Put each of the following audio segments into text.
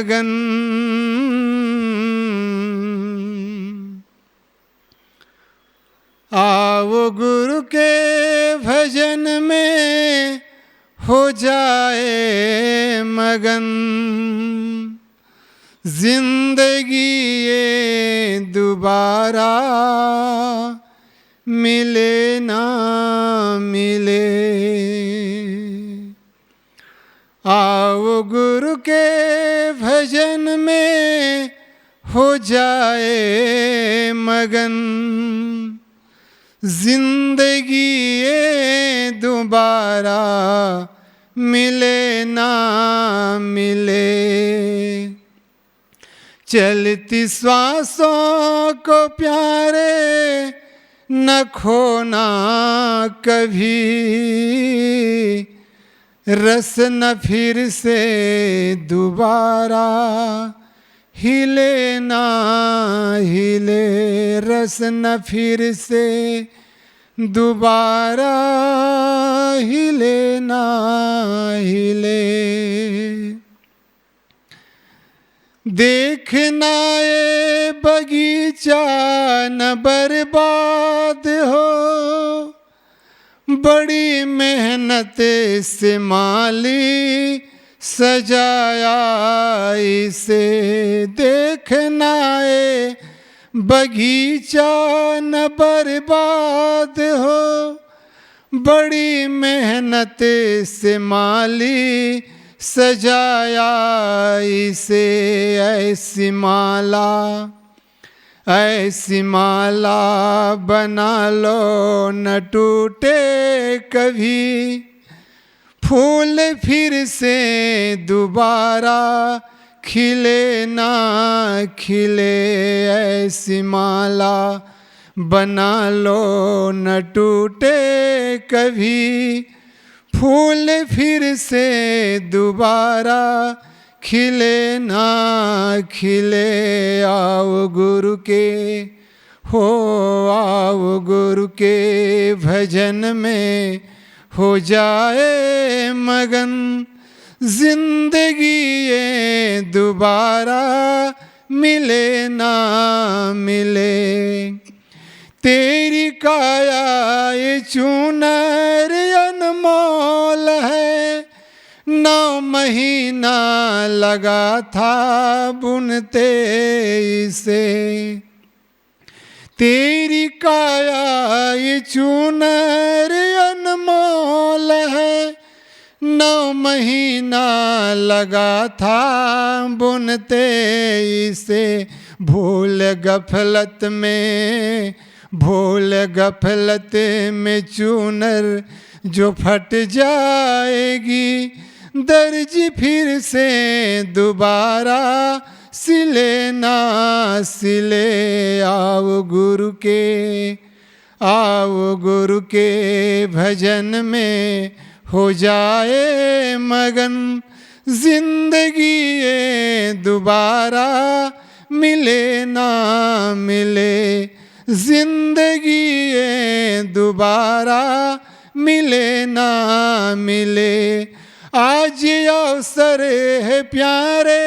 मगन। आओ गुरु के भजन में हो जाए मगन, जिंदगी ये दोबारा मिले ना मिले। आओ गुरु के भजन में हो जाए मगन, जिंदगी ये दोबारा मिले ना मिले। चलती श्वासों को प्यारे न खोना कभी, रस न फिर से दोबारा हिले ना हिले, रस न फिर से दोबारा हिले ना हिले। देखना ये बगीचा न बर्बाद हो, बड़ी मेहनत से माली सजाया इसे। देखना ये बगीचा न बर्बाद हो, बड़ी मेहनत से माली सजाया इसे। ऐसी माला बना लो न टूटे कभी, फूल फिर से दोबारा खिले ना खिले। ऐसी माला बना लो न टूटे कभी, फूल फिर से दोबारा खिले ना खिले। आओ गुरु के हो, आओ गुरु के भजन में हो जाए मगन, जिंदगी ये दोबारा मिले ना मिले। तेरी काया ये चूनर अनमोल है, 9 महीना लगा था बुनते इसे। तेरी काया ये चूनर अनमोल है, 9 महीना लगा था बुनते इसे। भूल गफलत में चूनर जो फट जाएगी, दर्ज फिर से दोबारा सिले ना सिले। आओ गुरु के भजन में हो जाए मगन, जिंदगी ये दोबारा मिले ना मिले। जिंदगी ये दोबारा मिले ना मिले। आज अवसर है प्यारे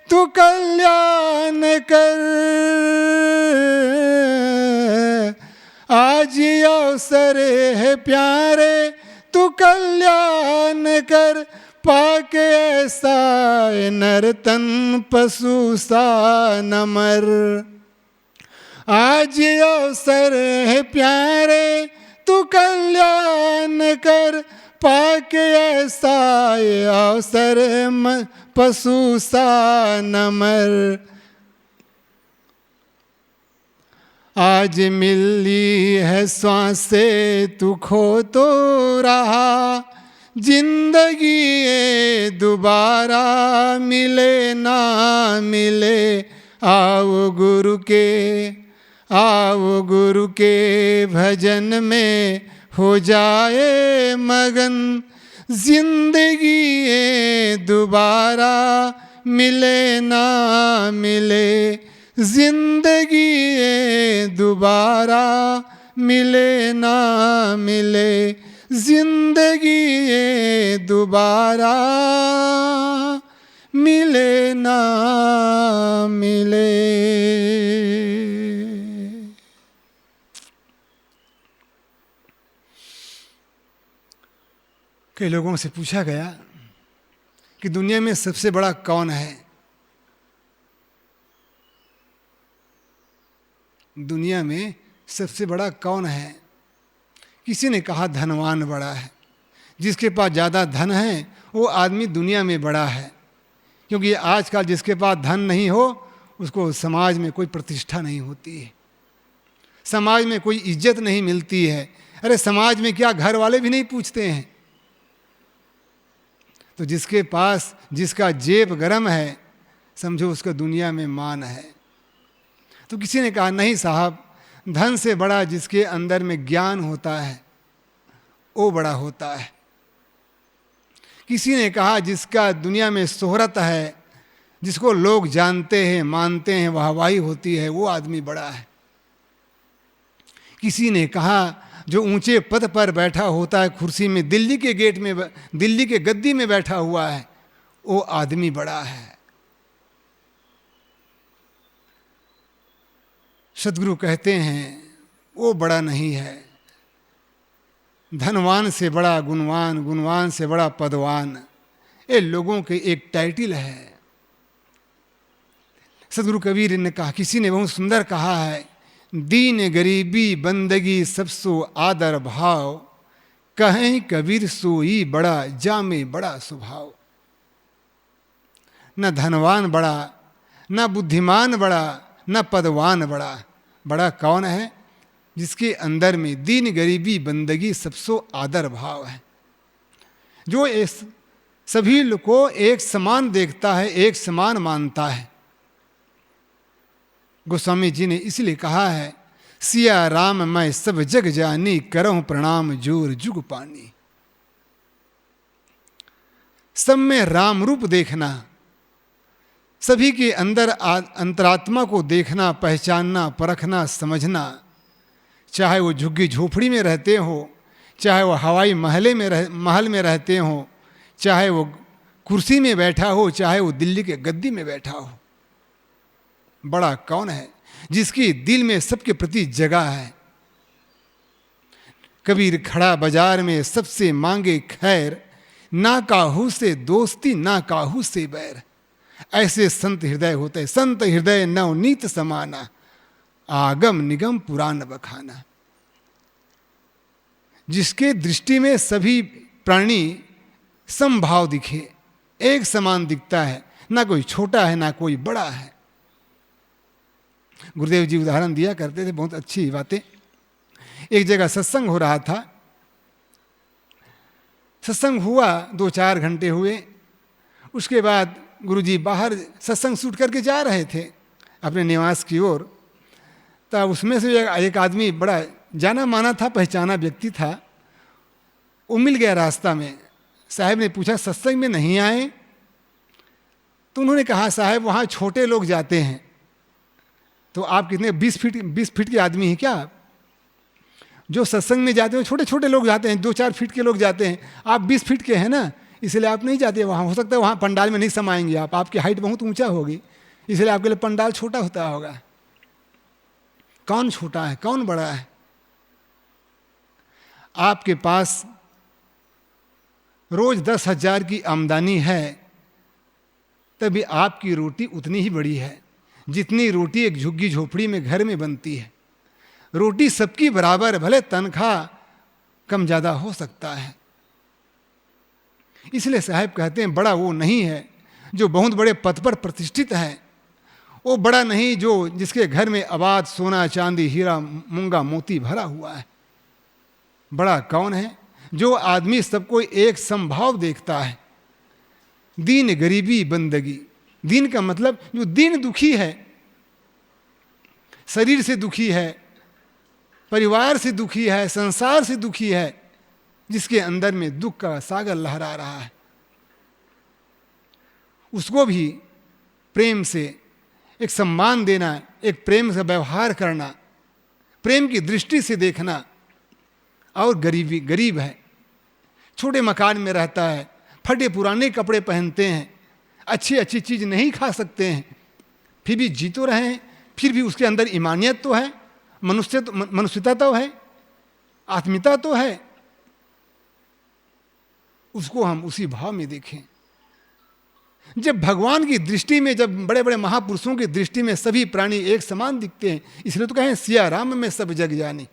तू कल्याण कर, आज अवसर है प्यारे तू कल्याण कर। पाके ऐसा नर्तन पशु सा न मर। आज अवसर है प्यारे तू कल्याण कर, पाके ऐसा अवसर पशु सा न मर। आज मिली है सांसें तू खो तो रहा, जिंदगी ये दोबारा मिले ना मिले। आओ गुरु के भजन में हो जाए मगन, जिंदगी ये दोबारा मिले ना मिले। जिंदगी ये दोबारा मिले ना मिले। जिंदगी ये दोबारा मिले ना मिले। कई लोगों से पूछा गया कि दुनिया में सबसे बड़ा कौन है? दुनिया में सबसे बड़ा कौन है? किसी ने कहा धनवान बड़ा है। जिसके पास ज़्यादा धन है वो आदमी दुनिया में बड़ा है, क्योंकि आजकल जिसके पास धन नहीं हो उसको समाज में कोई प्रतिष्ठा नहीं होती है, समाज में कोई इज्जत नहीं मिलती है। अरे समाज में क्या घर वाले भी नहीं पूछते हैं। तो जिसके पास, जिसका जेब गरम है, समझो उसका दुनिया में मान है। तो किसी ने कहा नहीं साहब, धन से बड़ा जिसके अंदर में ज्ञान होता है वो बड़ा होता है। किसी ने कहा जिसका दुनिया में शोहरत है, जिसको लोग जानते हैं, मानते हैं, वाहवाही होती है, वो आदमी बड़ा है। किसी ने कहा जो ऊंचे पद पर बैठा होता है, कुर्सी में, दिल्ली के गेट में, दिल्ली के गद्दी में बैठा हुआ है, वो आदमी बड़ा है। सद्गुरु कहते हैं वो बड़ा नहीं है। धनवान से बड़ा गुणवान, गुणवान से बड़ा पदवान, ये लोगों के एक टाइटल है। सद्गुरु कबीर ने कहा, किसी ने बहुत सुंदर कहा है, दीन गरीबी बंदगी सबसो आदर भाव, कहें कबीर सोई बड़ा जामे बड़ा स्वभाव। न धनवान बड़ा, न बुद्धिमान बड़ा, न पदवान बड़ा। बड़ा कौन है? जिसके अंदर में दीन गरीबी बंदगी सबसो आदर भाव है, जो सभी लोग को एक समान देखता है, एक समान मानता है। गोस्वामी जी ने इसलिए कहा है, सिया राम मैं सब जग जानी, करहूं प्रणाम जोर जुग पानी। सब में राम रूप देखना, सभी के अंदर अंतरात्मा को देखना, पहचानना, परखना, समझना। चाहे वो झुग्गी झोपड़ी में रहते हो, चाहे वो हवाई महल में रहते हो, चाहे वो कुर्सी में बैठा हो, चाहे वो दिल्ली के गद्दी में बैठा हो। बड़ा कौन है? जिसकी दिल में सबके प्रति जगह है। कबीर खड़ा बाजार में सबसे मांगे खैर, ना काहू से दोस्ती ना काहू से बैर। ऐसे संत हृदय होते, संत हृदय नवनीत समाना, आगम निगम पुराण बखाना। जिसके दृष्टि में सभी प्राणी समभाव दिखे, एक समान दिखता है, ना कोई छोटा है ना कोई बड़ा है। गुरुदेव जी उदाहरण दिया करते थे, बहुत अच्छी बातें। एक जगह सत्संग हो रहा था, सत्संग हुआ, 2-4 घंटे हुए। उसके बाद गुरुजी बाहर सत्संग शूट करके जा रहे थे अपने निवास की ओर। तब उसमें से एक आदमी बड़ा जाना माना था, पहचाना व्यक्ति था, वो मिल गया रास्ता में। साहब ने पूछा सत्संग में नहीं आए? तो उन्होंने कहा साहब वहाँ छोटे लोग जाते हैं। तो आप कितने 20 फीट के आदमी हैं क्या? जो सत्संग में जाते हैं छोटे छोटे लोग जाते हैं, 2-4 फीट के लोग जाते हैं। आप 20 फीट के हैं ना, इसलिए आप नहीं जाते वहाँ। हो सकता है वहाँ पंडाल में नहीं समाएंगे आप, आपकी हाइट बहुत ऊंचा होगी, इसलिए आपके लिए पंडाल छोटा होता होगा। कौन छोटा है, कौन बड़ा है? आपके पास रोज 10,000 की आमदनी है, तभी आपकी रोटी उतनी ही बड़ी है जितनी रोटी एक झुग्गी झोपड़ी में घर में बनती है। रोटी सबकी बराबर, भले तनख्वाह कम ज़्यादा हो सकता है। इसलिए साहब कहते हैं बड़ा वो नहीं है जो बहुत बड़े पद पर प्रतिष्ठित है, वो बड़ा नहीं जो जिसके घर में आबाद सोना चांदी हीरा मूंगा मोती भरा हुआ है। बड़ा कौन है? जो आदमी सबको एक समभाव देखता है। दीन गरीबी बंदगी, दीन का मतलब जो दीन दुखी है, शरीर से दुखी है, परिवार से दुखी है, संसार से दुखी है, जिसके अंदर में दुख का सागर लहरा रहा है, उसको भी प्रेम से एक सम्मान देना, एक प्रेम से व्यवहार करना, प्रेम की दृष्टि से देखना। और गरीब है, छोटे मकान में रहता है, फटे पुराने कपड़े पहनते हैं, अच्छी अच्छी चीज़ नहीं खा सकते हैं, फिर भी जी तो रहे हैं, फिर भी उसके अंदर ईमानियत तो है, मनुष्यता तो है, आत्मीयता तो है, उसको हम उसी भाव में देखें। जब भगवान की दृष्टि में, जब बड़े बड़े महापुरुषों की दृष्टि में सभी प्राणी एक समान दिखते हैं, इसलिए तो कहें सिया राम में सब जग जानी।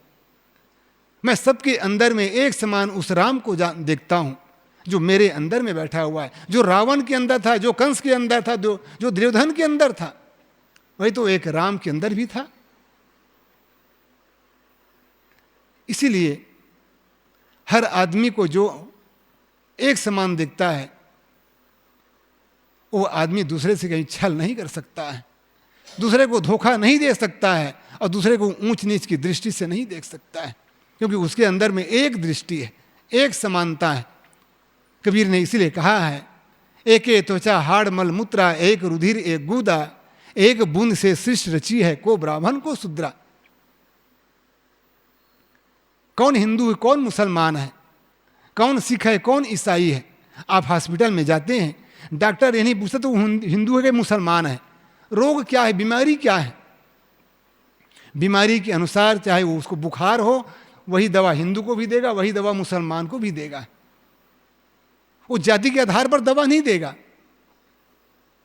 मैं सबके अंदर में एक समान उस राम को देखता हूं जो मेरे अंदर में बैठा हुआ है। जो रावण के अंदर था, जो कंस के अंदर था, जो दुर्योधन के अंदर था, वही तो एक राम के अंदर भी था। इसीलिए हर आदमी को जो एक समान दिखता है, वो आदमी दूसरे से कहीं छल नहीं कर सकता है, दूसरे को धोखा नहीं दे सकता है, और दूसरे को ऊंच नीच की दृष्टि से नहीं देख सकता है, क्योंकि उसके अंदर में एक दृष्टि है, एक समानता है। कबीर ने इसीलिए कहा है, एके त्वचा हाड़ मल मूत्रा, एक रुधिर एक गूदा, एक बूंद से सृष्टि रची है, को ब्राह्मण को शूद्रा। कौन हिंदू है, कौन मुसलमान है, कौन सिख है, कौन ईसाई है। आप हॉस्पिटल में जाते हैं, डॉक्टर ये नहीं पूछता तो हिंदू है कि मुसलमान है, रोग क्या है, बीमारी क्या है। बीमारी के अनुसार चाहे वो उसको बुखार हो, वही दवा हिंदू को भी देगा, वही दवा मुसलमान को भी देगा। वो जाति के आधार पर दवा नहीं देगा,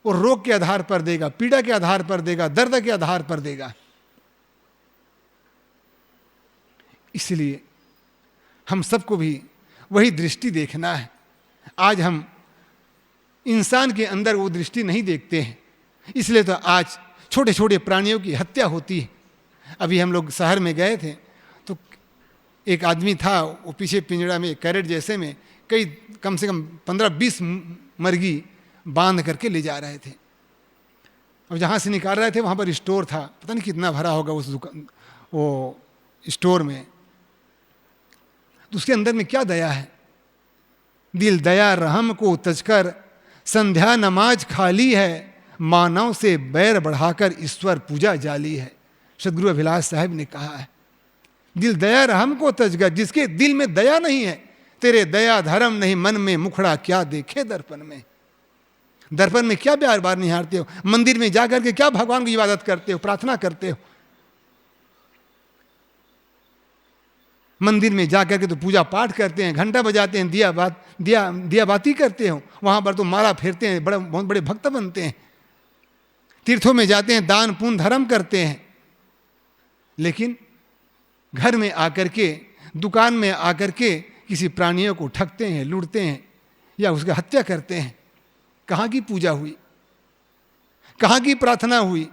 वो रोग के आधार पर देगा, पीड़ा के आधार पर देगा, दर्द के आधार पर देगा। इसलिए हम सबको भी वही दृष्टि देखना है। आज हम इंसान के अंदर वो दृष्टि नहीं देखते हैं, इसलिए तो आज छोटे छोटे प्राणियों की हत्या होती है। अभी हम लोग शहर में गए थे तो एक आदमी था, वो पीछे पिंजड़ा में कैरेट जैसे में कई कम से कम 15-20 मुर्गी बांध करके ले जा रहे थे। अब जहाँ से निकाल रहे थे वहाँ पर स्टोर था, पता नहीं कितना भरा होगा उस दुकान, वो स्टोर में। तो उसके अंदर में क्या दया है। दिल दया रहम को तजकर संध्या नमाज खाली है, मानव से बैर बढ़ाकर ईश्वर पूजा जाली है। सदगुरु अभिलाष साहब ने कहा है, दिल दया रहम को तजकर, जिसके दिल में दया नहीं है, तेरे दया धर्म नहीं मन में, मुखड़ा क्या देखे दर्पण में। दर्पण में क्या बार बार निहारते हो, मंदिर में जाकर के क्या भगवान की इबादत करते हो, प्रार्थना करते हो। मंदिर में जाकर के तो पूजा पाठ करते हैं, घंटा बजाते हैं, दिया बाती करते हो, वहाँ पर तो माला फेरते हैं, बहुत बड़े भक्त बनते हैं। तीर्थों में जाते हैं, दान पुण्य धर्म करते हैं। लेकिन घर में आकर के, दुकान में आकर के किसी प्राणियों को ठगते हैं, लूटते हैं या उसकी हत्या करते हैं। कहाँ की पूजा हुई, कहाँ की प्रार्थना हुई,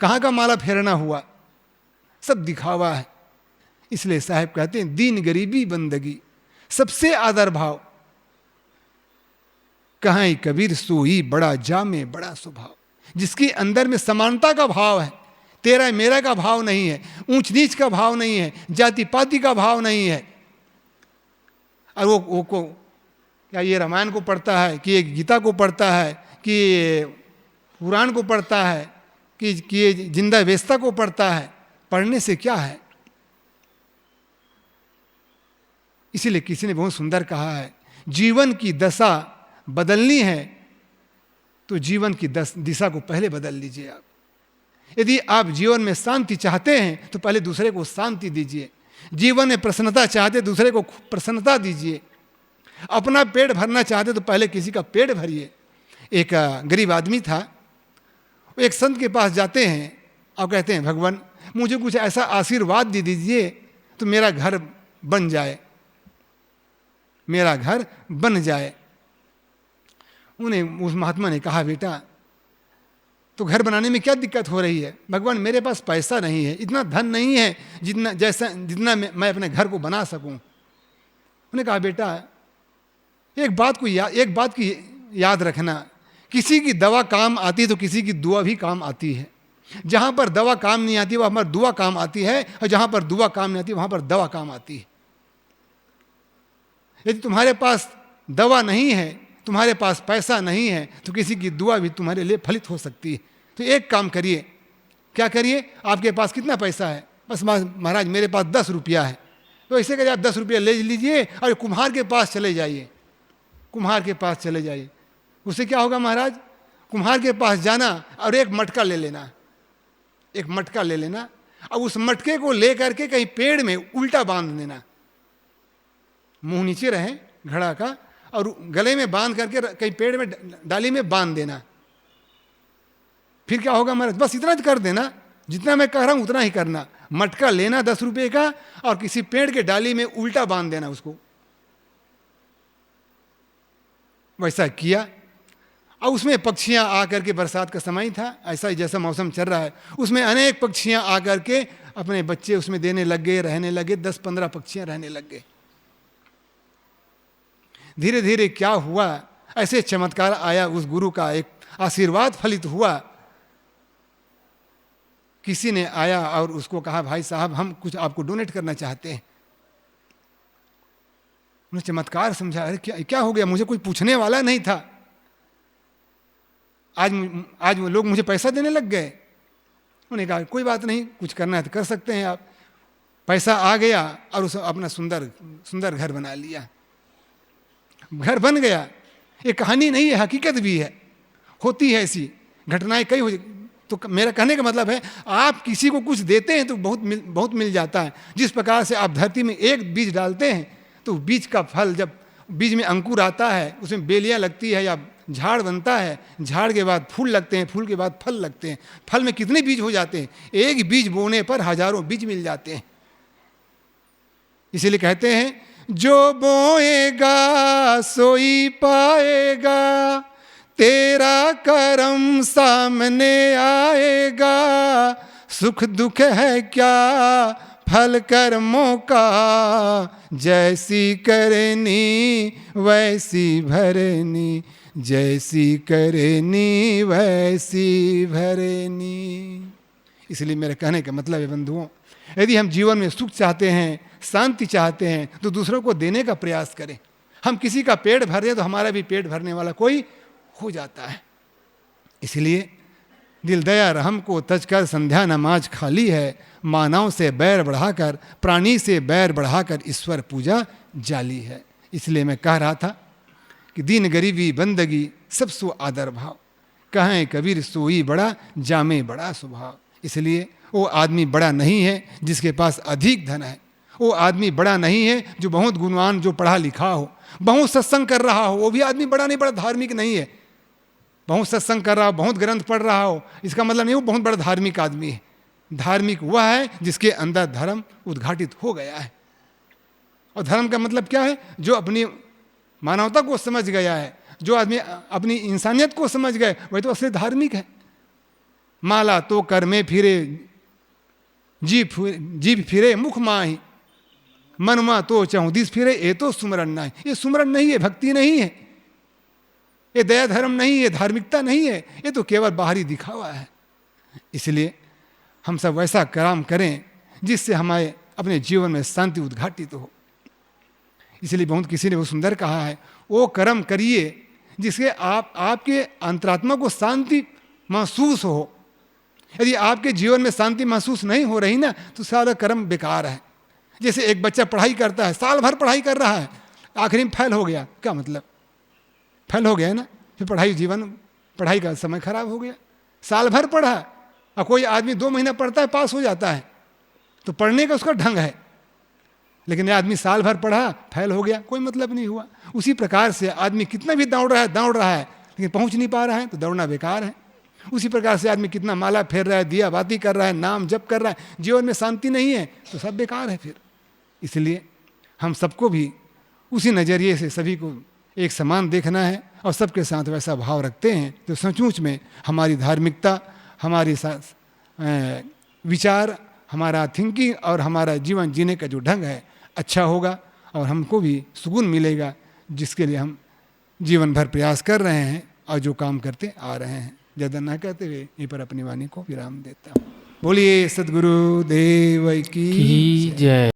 कहाँ का माला फेरना हुआ, सब दिखावा है। इसलिए साहब कहते हैं, दीन गरीबी बंदगी सबसे आदर भाव, कहाँ कबीर सोई बड़ा जामे बड़ा स्वभाव। जिसके अंदर में समानता का भाव है, तेरा मेरा का भाव नहीं है, ऊंच नीच का भाव नहीं है, जाति पाति का भाव नहीं है। और वो को क्या ये रामायण को पढ़ता है, कि ये गीता को पढ़ता है, कि ये पुराण को पढ़ता है, कि ये जिंदा वेस्ता को पढ़ता है। पढ़ने से क्या है। इसीलिए किसी ने बहुत सुंदर कहा है, जीवन की दशा बदलनी है तो जीवन की दिशा को पहले बदल लीजिए। आप यदि आप जीवन में शांति चाहते हैं तो पहले दूसरे को शांति दीजिए। जीवन में प्रसन्नता चाहते दूसरे को प्रसन्नता दीजिए। अपना पेट भरना चाहते तो पहले किसी का पेट भरिए। एक गरीब आदमी था, वो एक संत के पास जाते हैं और कहते हैं, भगवान मुझे कुछ ऐसा आशीर्वाद दे दीजिए तो मेरा घर बन जाए, मेरा घर बन जाए। उन्हें उस महात्मा ने कहा, बेटा तो घर बनाने में क्या दिक्कत हो रही है। भगवान मेरे पास पैसा नहीं है, इतना धन नहीं है जितना मैं अपने घर को बना सकूं। उन्होंने कहा, बेटा एक बात की याद रखना, किसी की दवा काम आती है तो किसी की दुआ भी काम आती है। जहाँ पर दवा काम नहीं आती वहाँ पर दुआ काम आती है, और जहाँ पर दुआ काम नहीं आती वहाँ पर दवा काम आती है। यदि तुम्हारे पास दवा नहीं है, तुम्हारे पास पैसा नहीं है, तो किसी की दुआ भी तुम्हारे लिए फलित हो सकती है। तो एक काम करिए। क्या करिए? आपके पास कितना पैसा है? बस महाराज मेरे पास 10 रुपया है। तो ऐसे करिए, आप 10 रुपया ले लीजिए और कुम्हार के पास चले जाइए। कुम्हार के पास चले जाइए, उससे क्या होगा महाराज? कुम्हार के पास जाना और एक मटका ले लेना, एक मटका ले लेना, अब उस मटके को ले करके कहीं पेड़ में उल्टा बांध देना, मुंह नीचे रहे घड़ा का, और गले में बांध करके कहीं पेड़ में डाली में बांध देना। फिर क्या होगा महाराज? बस इतना कर देना, जितना मैं कह रहा हूं उतना ही करना। मटका लेना 10 रुपए का और किसी पेड़ के डाली में उल्टा बांध देना उसको। वैसा किया, और उसमें पक्षियां आकर के, बरसात का समय था, ऐसा ही जैसा मौसम चल रहा है, उसमें अनेक पक्षियां आकर के अपने बच्चे उसमें देने लग गए, रहने लगे। 10-15 पक्षियां रहने लग गए। धीरे धीरे क्या हुआ, ऐसे चमत्कार आया, उस गुरु का एक आशीर्वाद फलित हुआ। किसी ने आया और उसको कहा, भाई साहब हम कुछ आपको डोनेट करना चाहते हैं। उन्होंने चमत्कार समझा, अरे क्या हो गया, मुझे कोई पूछने वाला नहीं था, आज लोग मुझे पैसा देने लग गए। उन्होंने कहा कोई बात नहीं, कुछ करना है तो कर सकते हैं आप। पैसा आ गया और उसे अपना सुंदर सुंदर घर बना लिया। घर बन गया। ये कहानी नहीं है, हकीकत भी है, होती है ऐसी घटनाएं कई हो। तो मेरा कहने का मतलब है, आप किसी को कुछ देते हैं तो बहुत मिल जाता है। जिस प्रकार से आप धरती में एक बीज डालते हैं तो बीज का फल, जब बीज में अंकुर आता है, उसमें बेलियां लगती है या झाड़ बनता है, झाड़ के बाद फूल लगते हैं, फूल के बाद फल लगते हैं, फल में कितने बीज हो जाते हैं, एक बीज बोने पर हजारों बीज मिल जाते हैं। इसीलिए कहते हैं, जो बोएगा सोई पाएगा, तेरा करम सामने आएगा। सुख दुख है क्या फल कर्मों का, जैसी करनी वैसी भरनी, जैसी करनी वैसी भरनी। इसलिए मेरे कहने का मतलब है बंधुओं, यदि हम जीवन में सुख चाहते हैं, शांति चाहते हैं, तो दूसरों को देने का प्रयास करें। हम किसी का पेट भर दें तो हमारा भी पेट भरने वाला कोई हो जाता है। इसलिए दिल दया रहम को तजकर संध्या नमाज खाली है, मानव से बैर बढ़ाकर, प्राणी से बैर बढ़ाकर ईश्वर पूजा जाली है। इसलिए मैं कह रहा था कि दीन गरीबी बंदगी सब सो आदर भाव, कहें कबीर सोई बड़ा जामे बड़ा स्वभाव। इसलिए वो आदमी बड़ा नहीं है जिसके पास अधिक धन है, वो आदमी बड़ा नहीं है जो बहुत गुणवान, जो पढ़ा लिखा हो, बहुत सत्संग कर रहा हो, वो भी आदमी बड़ा नहीं, बड़ा धार्मिक नहीं है। बहुत सत्संग कर रहा हो, बहुत ग्रंथ पढ़ रहा हो, इसका मतलब नहीं वो बहुत बड़ा धार्मिक आदमी है। धार्मिक वह है जिसके अंदर धर्म उद्घाटित हो गया है। और धर्म का मतलब क्या है? जो अपनी मानवता को समझ गया है, जो आदमी अपनी इंसानियत को समझ गए, वह तो असली धार्मिक है। माला तो कर में फिरे, जीभ फिरे मुख माही, मनमा तो चौदिस फिरे, ये तो सुमरन नहीं। ये सुमरन नहीं है, भक्ति नहीं है, ये दया धर्म नहीं है, धार्मिकता नहीं है, ये तो केवल बाहरी दिखावा है। इसलिए हम सब वैसा काम करें जिससे हमारे अपने जीवन में शांति उद्घाटित हो। इसलिए बहुत किसी ने वो सुंदर कहा है, वो कर्म करिए जिससे आपके अंतरात्मा को शांति महसूस हो। यदि आपके जीवन में शांति महसूस नहीं हो रही ना, तो सारा कर्म बेकार है। जैसे एक बच्चा पढ़ाई करता है, साल भर पढ़ाई कर रहा है, आखिरी में फेल हो गया, क्या मतलब? फेल हो गया है ना, फिर पढ़ाई का समय खराब हो गया। साल भर पढ़ा और कोई आदमी 2 महीना पढ़ता है, पास हो जाता है, तो पढ़ने का उसका ढंग है। लेकिन ये आदमी साल भर पढ़ा, फेल हो गया, कोई मतलब नहीं हुआ। उसी प्रकार से आदमी कितना भी दौड़ रहा है लेकिन पहुंच नहीं पा रहा है, तो दौड़ना बेकार है। उसी प्रकार से आदमी कितना माला फेर रहा है, दिया बाती कर रहा है, नाम जप कर रहा है, जीवन में शांति नहीं है, तो सब बेकार है फिर। इसलिए हम सबको भी उसी नज़रिए से सभी को एक समान देखना है और सबके साथ वैसा भाव रखते हैं तो सचमुच में हमारी धार्मिकता, हमारी विचार, हमारा थिंकिंग और हमारा जीवन जीने का जो ढंग है अच्छा होगा और हमको भी सुकून मिलेगा, जिसके लिए हम जीवन भर प्रयास कर रहे हैं और जो काम करते आ रहे हैं। ज़्यादा ना कहते हुए यहीं पर अपनी वाणी को विराम देता हूँ। बोलिए सद्गुरु देव की जय।